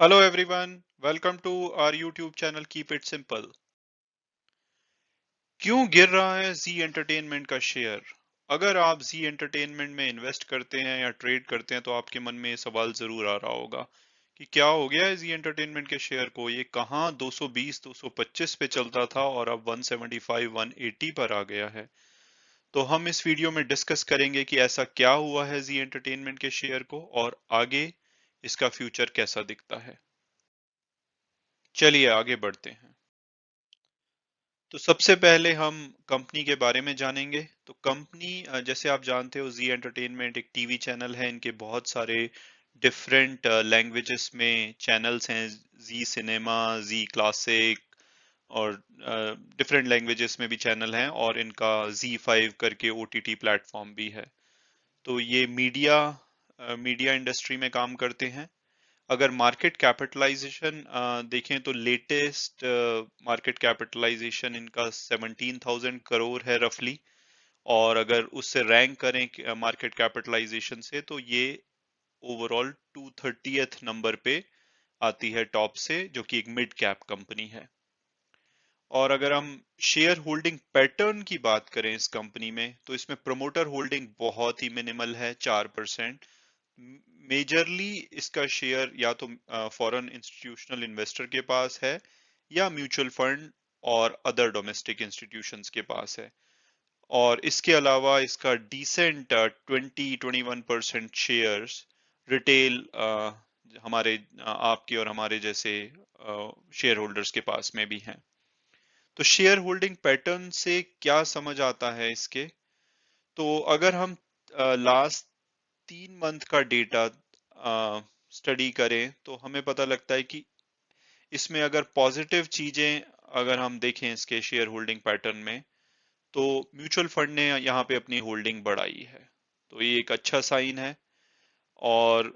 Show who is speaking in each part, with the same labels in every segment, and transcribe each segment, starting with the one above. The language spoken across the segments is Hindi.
Speaker 1: Hello everyone, welcome to our YouTube channel Keep It Simple। क्यों गिर रहा है जी एंटरटेनमेंट का शेयर? अगर आप जी एंटरटेनमेंट में इन्वेस्ट करते हैं या ट्रेड करते हैं तो आपके मन में ये सवाल जरूर आ रहा होगा कि क्या हो गया है जी एंटरटेनमेंट के शेयर को। ये कहाँ 220 225 पे चलता था और अब 175 180 पर आ गया है। तो हम इस वीडियो में डिस्कस करेंगे कि ऐसा क्या हुआ है जी एंटरटेनमेंट के शेयर को और आगे इसका फ्यूचर कैसा दिखता है। चलिए आगे बढ़ते हैं। तो सबसे पहले हम कंपनी के बारे में जानेंगे। तो कंपनी जैसे आप जानते हो जी एंटरटेनमेंट एक टीवी चैनल है। इनके बहुत सारे डिफरेंट लैंग्वेजेस में चैनल्स हैं। जी सिनेमा, जी क्लासिक और डिफरेंट लैंग्वेजेस में भी चैनल हैं और इनका जी फाइव करके ओटीटी प्लेटफॉर्म भी है। तो ये मीडिया इंडस्ट्री में काम करते हैं। अगर मार्केट कैपिटलाइजेशन देखें तो लेटेस्ट मार्केट कैपिटलाइजेशन इनका 17,000 करोड़ है रफली। और अगर उससे रैंक करें मार्केट कैपिटलाइजेशन से तो ये ओवरऑल 230th नंबर पे आती है टॉप से, जो कि एक मिड कैप कंपनी है। और अगर हम शेयर होल्डिंग पैटर्न की बात करें इस कंपनी में तो इसमें प्रमोटर होल्डिंग बहुत ही मिनिमल है, 4%। मेजरली इसका शेयर या तो फॉरेन इंस्टीट्यूशनल इन्वेस्टर के पास है या म्यूचुअल फंड और अदर डोमेस्टिक इंस्टीट्यूशंस के पास है। और इसके अलावा इसका डिसेंट 20-21% शेयर्स रिटेल हमारे आपके और हमारे जैसे शेयर होल्डर्स के पास में भी हैं। तो शेयर होल्डिंग पैटर्न से क्या समझ आता है इसके? तो अगर हम लास्ट 3 मंथ का डेटा स्टडी करें तो हमें पता लगता है कि इसमें अगर पॉजिटिव चीजें अगर हम देखें इसके शेयर होल्डिंग पैटर्न में तो म्यूचुअल फंड ने यहाँ पे अपनी होल्डिंग बढ़ाई है। तो ये एक अच्छा साइन है। और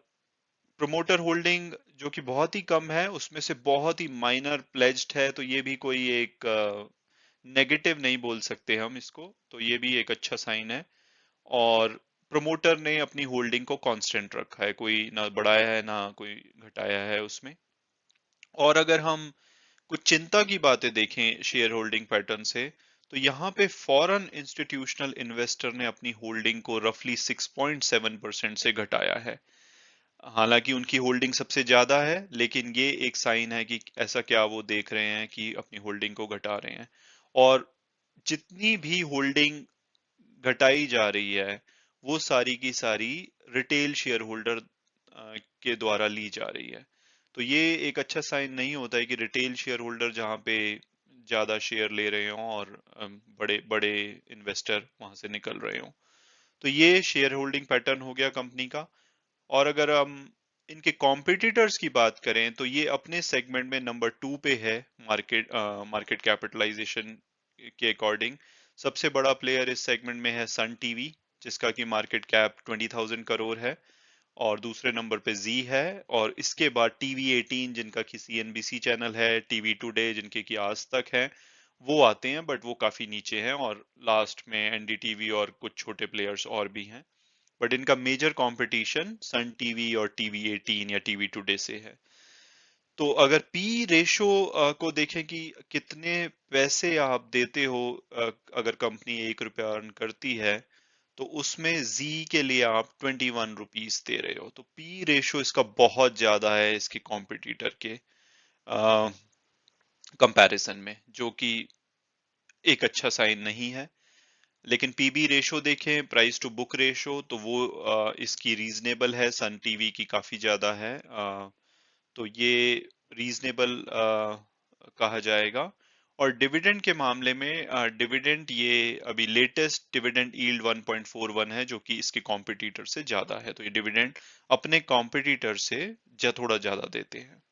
Speaker 1: प्रोमोटर होल्डिंग जो कि बहुत ही कम है, उसमें से बहुत ही माइनर प्लेज्ड है, तो ये भी कोई एक नेगेटिव नहीं बोल सकते हम इसको। तो ये भी एक अच्छा साइन है। और प्रमोटर ने अपनी होल्डिंग को कांस्टेंट रखा है, कोई ना बढ़ाया है ना कोई घटाया है उसमें। और अगर हम कुछ चिंता की बातें देखें शेयर होल्डिंग पैटर्न से तो यहाँ पे फॉरेन इंस्टीट्यूशनल इन्वेस्टर ने अपनी होल्डिंग को रफली 6.7% से घटाया है। हालांकि उनकी होल्डिंग सबसे ज्यादा है, लेकिन ये एक साइन है कि ऐसा क्या वो देख रहे हैं कि अपनी होल्डिंग को घटा रहे हैं। और जितनी भी होल्डिंग घटाई जा रही है वो सारी की सारी रिटेल शेयर होल्डर के द्वारा ली जा रही है। तो ये एक अच्छा साइन नहीं होता है कि रिटेल शेयर होल्डर जहाँ पे ज्यादा शेयर ले रहे हों और बड़े बड़े इन्वेस्टर वहां से निकल रहे हों। तो ये शेयर होल्डिंग पैटर्न हो गया कंपनी का। और अगर हम इनके कॉम्पिटिटर्स की बात करें तो ये अपने सेगमेंट में नंबर 2 पे है। मार्केट कैपिटलाइजेशन के अकॉर्डिंग सबसे बड़ा प्लेयर इस सेगमेंट में है सन टीवी, जिसका की मार्केट कैप 20,000 करोड़ है। और दूसरे नंबर पे जी है। और इसके बाद टीवी 18 जिनका की सीएनबीसी चैनल है, टीवी टुडे जिनके की आज तक है, वो आते हैं बट वो काफी नीचे हैं। और लास्ट में एनडीटीवी और कुछ छोटे प्लेयर्स और भी हैं। बट इनका मेजर कंपटीशन सन टीवी और टीवी 18 या टीवी टुडे से है। तो अगर पी रेशो को देखें कि कितने पैसे आप देते हो, अगर कंपनी 1 रुपया अर्न करती है तो उसमें जी के लिए आप 21 रुपीज दे रहे हो। तो पी रेशो इसका बहुत ज्यादा है इसके कॉम्पिटिटर के कंपैरिजन में, जो कि एक अच्छा साइन नहीं है। लेकिन पीबी रेशो देखें, प्राइस टू बुक रेशो, तो वो इसकी रीजनेबल है, सन टीवी की काफी ज्यादा है। तो ये रीजनेबल कहा जाएगा। और डिविडेंड के मामले में डिविडेंड ये अभी लेटेस्ट डिविडेंड यील्ड 1.41 है, जो कि इसके कॉम्पिटिटर से ज्यादा है। तो ये डिविडेंड अपने कॉम्पिटिटर से थोड़ा ज्यादा देते हैं।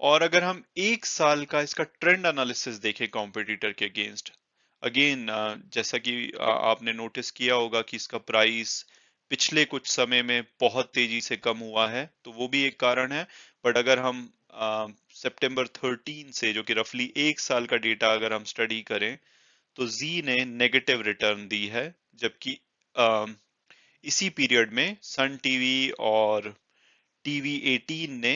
Speaker 1: और अगर हम 1 साल का इसका ट्रेंड एनालिसिस देखें कॉम्पिटिटर के अगेंस्ट, अगेन जैसा कि आपने नोटिस किया होगा कि इसका प्राइस पिछले कुछ समय में बहुत तेजी से कम हुआ है, तो वो भी एक कारण है। बट अगर हम सितंबर 13 से, जो कि रफली 1 साल का डेटा अगर हम स्टडी करें, तो जी ने नेगेटिव रिटर्न दी है। जबकि इसी पीरियड में सन टीवी और टीवी 18 ने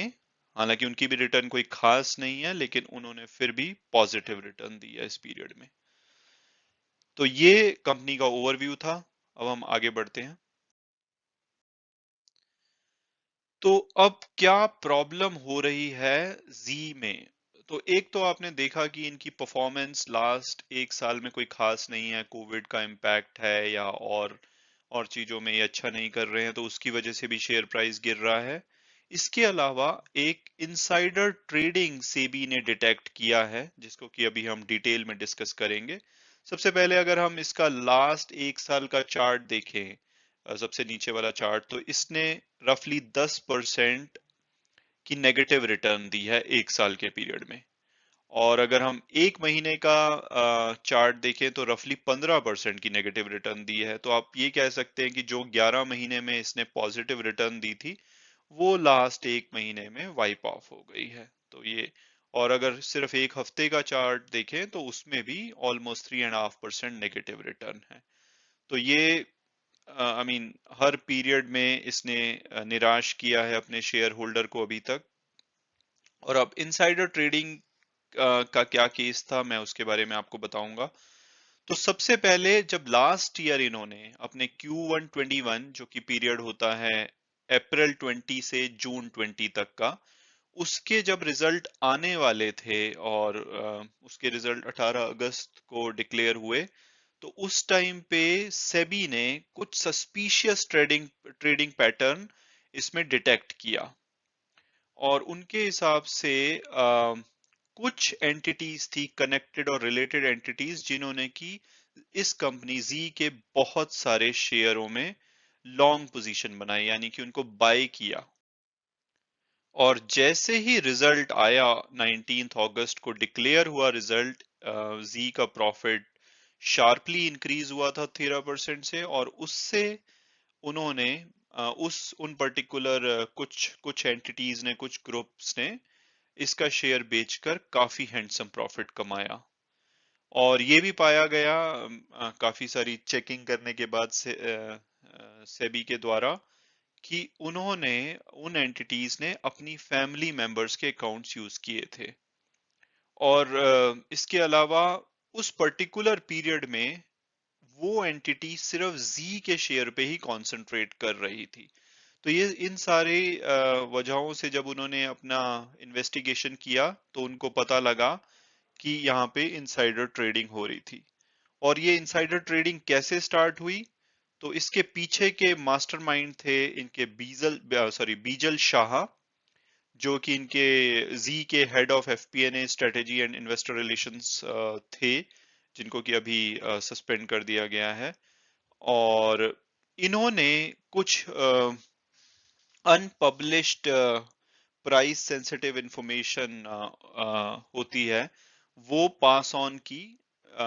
Speaker 1: हालांकि उनकी भी रिटर्न कोई खास नहीं है, लेकिन उन्होंने फिर भी पॉजिटिव रिटर्न दिया इस पीरियड में। तो ये कंपनी का ओवरव्यू था। अब हम आगे बढ़ते हैं। तो अब क्या प्रॉब्लम हो रही है जी में? तो एक तो आपने देखा कि इनकी परफॉर्मेंस लास्ट एक साल में कोई खास नहीं है, कोविड का इम्पैक्ट है या और चीजों में ये अच्छा नहीं कर रहे हैं, तो उसकी वजह से भी शेयर प्राइस गिर रहा है। इसके अलावा एक इनसाइडर ट्रेडिंग सेबी ने डिटेक्ट किया है, जिसको कि अभी हम डिटेल में डिस्कस करेंगे। सबसे पहले अगर हम इसका लास्ट एक साल का चार्ट देखें, सबसे नीचे वाला चार्ट, तो इसने रफली 10% की नेगेटिव रिटर्न दी है एक साल के पीरियड में। और अगर हम एक महीने का चार्ट देखें तो रफली 15% की नेगेटिव रिटर्न दी है। तो आप ये कह सकते हैं कि जो 11 महीने में इसने पॉजिटिव रिटर्न दी थी, वो लास्ट एक महीने में वाइप ऑफ हो गई है। तो ये, और अगर सिर्फ एक हफ्ते का चार्ट देखें तो उसमें भी ऑलमोस्ट 3.5% नेगेटिव रिटर्न है। तो ये आई मीन हर पीरियड में इसने निराश किया है अपने शेयर होल्डर को अभी तक। और अब इनसाइडर ट्रेडिंग का क्या केस था, मैं उसके बारे में आपको बताऊंगा। तो सबसे पहले जब लास्ट ईयर इन्होंने अपने Q1 21, जो कि पीरियड होता है अप्रैल 20 से जून 20 तक का, उसके जब रिजल्ट आने वाले थे और उसके रिजल्ट 18 अगस्त को डिक्लेयर हुए, तो उस टाइम पे सेबी ने कुछ सस्पिशियस ट्रेडिंग ट्रेडिंग पैटर्न इसमें डिटेक्ट किया। और उनके हिसाब से कुछ एंटिटीज थी, कनेक्टेड और रिलेटेड एंटिटीज, जिन्होंने की इस कंपनी जी के बहुत सारे शेयरों में लॉन्ग पोजीशन बनाई, यानी कि उनको बाय किया। और जैसे ही रिजल्ट आया, 19 अगस्त को डिक्लेयर हुआ रिजल्ट, जी का प्रॉफिट शार्पली इंक्रीज हुआ था 13% से। और उससे उन्होंने उन पर्टिकुलर कुछ कुछ एंटिटीज ने, कुछ ग्रुप्स ने इसका शेयर बेचकर काफी हैंडसम प्रॉफिट कमाया। और ये भी पाया गया काफी सारी चेकिंग करने के बाद से सेबी के द्वारा, कि उन्होंने, उन एंटिटीज ने अपनी फैमिली मेंबर्स के अकाउंट्स यूज किए थे। और इसके अलावा उस पर्टिकुलर पीरियड में वो एंटिटी सिर्फ जी के शेयर पे ही कंसंट्रेट कर रही थी। तो ये इन सारे वजहों से जब उन्होंने अपना इन्वेस्टिगेशन किया, तो उनको पता लगा कि यहाँ पे इनसाइडर ट्रेडिंग हो रही थी। और ये इनसाइडर ट्रेडिंग कैसे स्टार्ट हुई? तो इसके पीछे के मास्टरमाइंड थे इनके बीजल शाह, जो कि इनके जी के head of FPNA strategy and investor relations थे, जिनको कि अभी सस्पेंड कर दिया गया है। और इन्होंने कुछ अनपब्लिश्ड प्राइस सेंसिटिव इंफॉर्मेशन होती है, वो पास ऑन की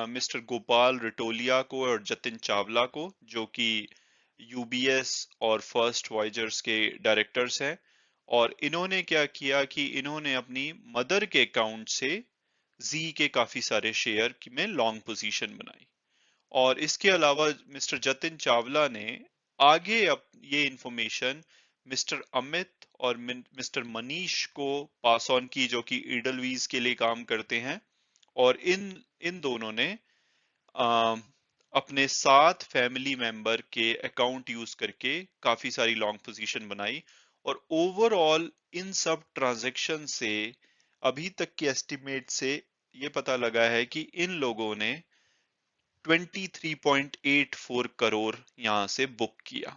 Speaker 1: मिस्टर गोपाल रिटोलिया को और जतिन चावला को, जो कि यूबीएस और फर्स्ट वॉयजर्स के डायरेक्टर्स हैं। और इन्होंने क्या किया कि इन्होंने अपनी मदर के अकाउंट से जी के काफी सारे शेयर में लॉन्ग पोजीशन बनाई। और इसके अलावा मिस्टर जतिन चावला ने आगे ये इंफॉर्मेशन मिस्टर अमित और मिस्टर मनीष को पास ऑन की, जो कि ईडलवीज के लिए काम करते हैं। और इन इन दोनों ने अ, अपने 7 फैमिली मेंबर के अकाउंट यूज करके काफी सारी लॉन्ग पोजीशन बनाई। और ओवरऑल इन सब ट्रांजैक्शन से अभी तक के एस्टिमेट से ये पता लगा है कि इन लोगों ने 23.84 करोड़ यहां से बुक किया,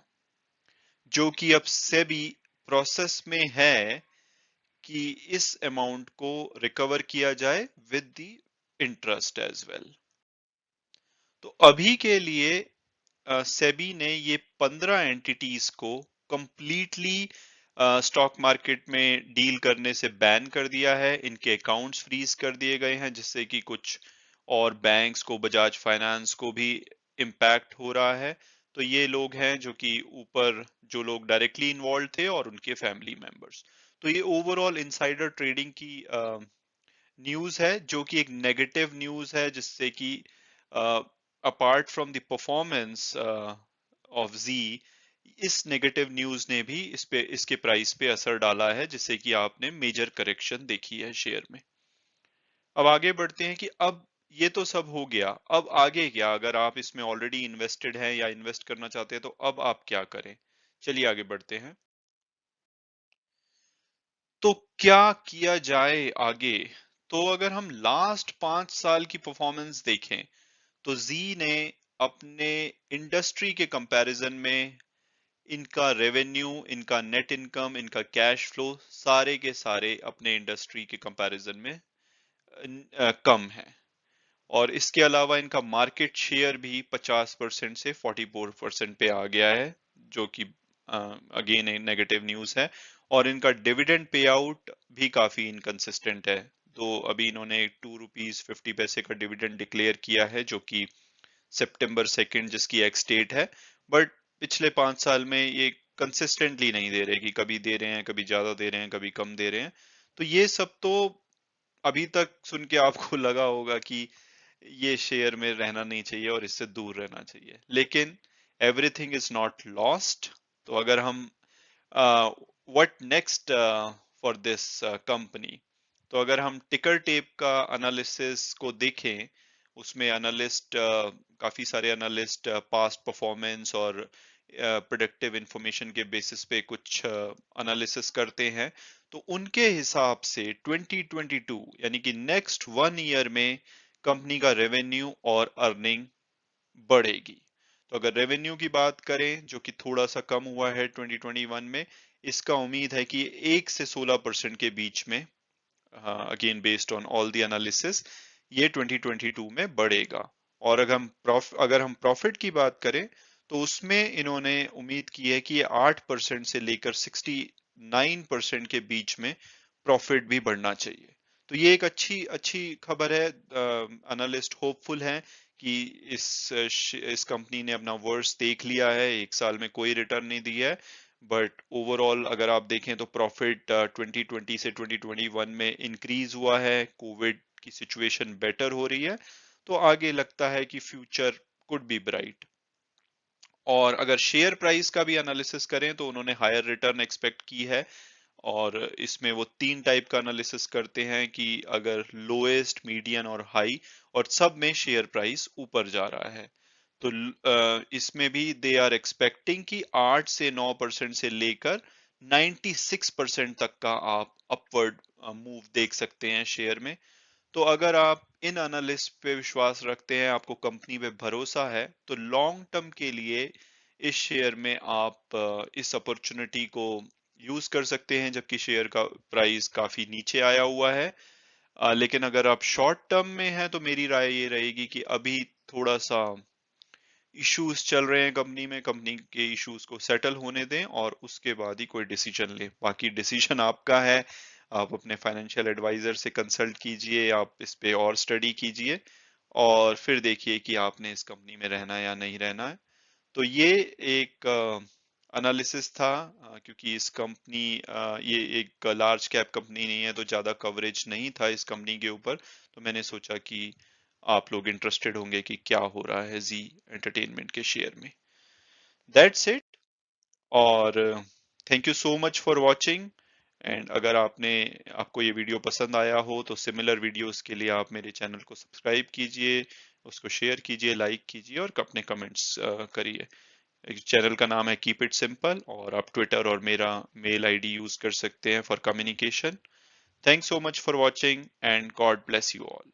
Speaker 1: जो कि अब सेबी प्रोसेस में है कि इस अमाउंट को रिकवर किया जाए with the interest as well. तो अभी के लिए सेबी ने ये 15 एंटिटीज को कंप्लीटली स्टॉक मार्केट में डील करने से बैन कर दिया है। इनके अकाउंट्स फ्रीज कर दिए गए हैं, जिससे कि कुछ और बैंक्स को, बजाज फाइनेंस को भी इम्पैक्ट हो रहा है। तो ये लोग हैं जो कि ऊपर, जो लोग डायरेक्टली इन्वॉल्व थे और उनके फैमिली मेंबर्स। तो ये ओवरऑल इनसाइडर ट्रेडिंग की न्यूज है, जो कि एक नेगेटिव न्यूज है, जिससे कि apart from the performance of Zee, इस नेगेटिव न्यूज ने भी इसके प्राइस पे असर डाला है, जिससे कि आपने मेजर करेक्शन देखी है शेयर में। अब आगे बढ़ते हैं कि अब ये तो सब हो गया, अब आगे क्या? अगर आप इसमें ऑलरेडी इन्वेस्टेड हैं या इन्वेस्ट करना चाहते हैं तो अब आप क्या करें? चलिए आगे बढ़ते हैं। तो क्या किया जाए आगे? तो अगर हम लास्ट 5 साल की परफॉर्मेंस देखें तो जी ने अपने इंडस्ट्री के कंपैरिजन में इनका रेवेन्यू, इनका नेट इनकम, इनका कैश फ्लो सारे के सारे अपने इंडस्ट्री के कंपैरिजन में कम है। और इसके अलावा इनका मार्केट शेयर भी 50% से 44% पे आ गया है, जो कि अगेन नेगेटिव न्यूज है। और इनका डिविडेंड पे आउट भी काफी इनकंसिस्टेंट है। तो अभी इन्होंने ₹2.50 का डिविडेंड डिक्लेयर किया है, जो कि सितंबर 2 जिसकी एक्स डेट है। बट पिछले 5 साल में ये कंसिस्टेंटली नहीं दे रहे, कि कभी दे रहे हैं, कभी ज्यादा दे रहे हैं, कभी कम दे रहे हैं। तो ये सब तो अभी तक सुन के आपको लगा होगा कि ये शेयर में रहना नहीं चाहिए और इससे दूर रहना चाहिए, लेकिन एवरीथिंग इज नॉट लॉस्ट। तो अगर हम what next for this company, तो अगर हम टिकर टेप का एनालिसिस को देखें, उसमें एनालिस्ट काफी सारे एनालिस्ट पास्ट परफॉर्मेंस और प्रोडक्टिव इंफॉर्मेशन के बेसिस पे कुछ एनालिसिस करते हैं। तो उनके हिसाब से 2022 यानी कि नेक्स्ट 1 ईयर में कंपनी का रेवेन्यू और अर्निंग बढ़ेगी। तो अगर रेवेन्यू की बात करें, जो कि थोड़ा सा कम हुआ है 2021 में, इसका उम्मीद है कि 1 से 16% के बीच में, again based on all the analysis, ये 2022 में बढ़ेगा। और अगर हम प्रॉफिट की बात करें, तो उसमें इन्होंने उम्मीद की है कि ये 8% से लेकर 69% के बीच में प्रॉफिट भी बढ़ना चाहिए। तो ये एक अच्छी अच्छी खबर है। एनालिस्ट होपफुल हैं कि इस कंपनी ने अपना वर्स्ट देख लिया है, 1 साल में कोई रिटर्न नहीं दिया है। बट ओवरऑल अगर आप देखें तो प्रॉफिट 2020 से 2021 में इंक्रीज हुआ है, कोविड की सिचुएशन बेटर हो रही है। तो आगे लगता है कि फ्यूचर कुड बी ब्राइट। और अगर शेयर प्राइस का भी एनालिसिस करें तो उन्होंने हायर रिटर्न एक्सपेक्ट की है। और इसमें वो 3 टाइप का एनालिसिस करते हैं कि अगर लोएस्ट, मीडियन और हाई, और सब में शेयर प्राइस ऊपर जा रहा है। तो इसमें भी दे आर एक्सपेक्टिंग कि 8 से 9% से लेकर 96% तक का आप अपवर्ड मूव देख सकते हैं शेयर में। तो अगर आप इन एनालिस्ट पे विश्वास रखते हैं, आपको कंपनी पे भरोसा है, तो लॉन्ग टर्म के लिए इस शेयर में आप इस अपॉर्चुनिटी को यूज कर सकते हैं, जबकि शेयर का प्राइस काफी नीचे आया हुआ है। लेकिन अगर आप शॉर्ट टर्म में हैं तो मेरी राय ये रहेगी कि अभी थोड़ा सा इश्यूज चल रहे हैं कंपनी में, कंपनी के इश्यूज को सेटल होने दें और उसके बाद ही कोई डिसीजन लें। बाकी डिसीजन आपका है, आप अपने फाइनेंशियल एडवाइजर से कंसल्ट कीजिए, आप इस पे और स्टडी कीजिए और फिर देखिए कि आपने इस कंपनी में रहना है या नहीं रहना है। तो ये एक एनालिसिस था, क्योंकि इस कंपनी, ये एक लार्ज कैप कंपनी नहीं है तो ज्यादा कवरेज नहीं था इस कंपनी के ऊपर। तो मैंने सोचा कि आप लोग इंटरेस्टेड होंगे कि क्या हो रहा है जी एंटरटेनमेंट के शेयर में। That's it. और thank you so much for watching. And अगर आपको ये वीडियो पसंद आया हो तो सिमिलर वीडियोस के लिए आप मेरे चैनल को सब्सक्राइब कीजिए, उसको शेयर कीजिए, लाइक कीजिए और अपने कमेंट्स करिए। चैनल का नाम है कीप इट सिंपल, और आप ट्विटर और मेरा मेल आईडी यूज कर सकते हैं for communication. Thanks so much for watching and God bless you all.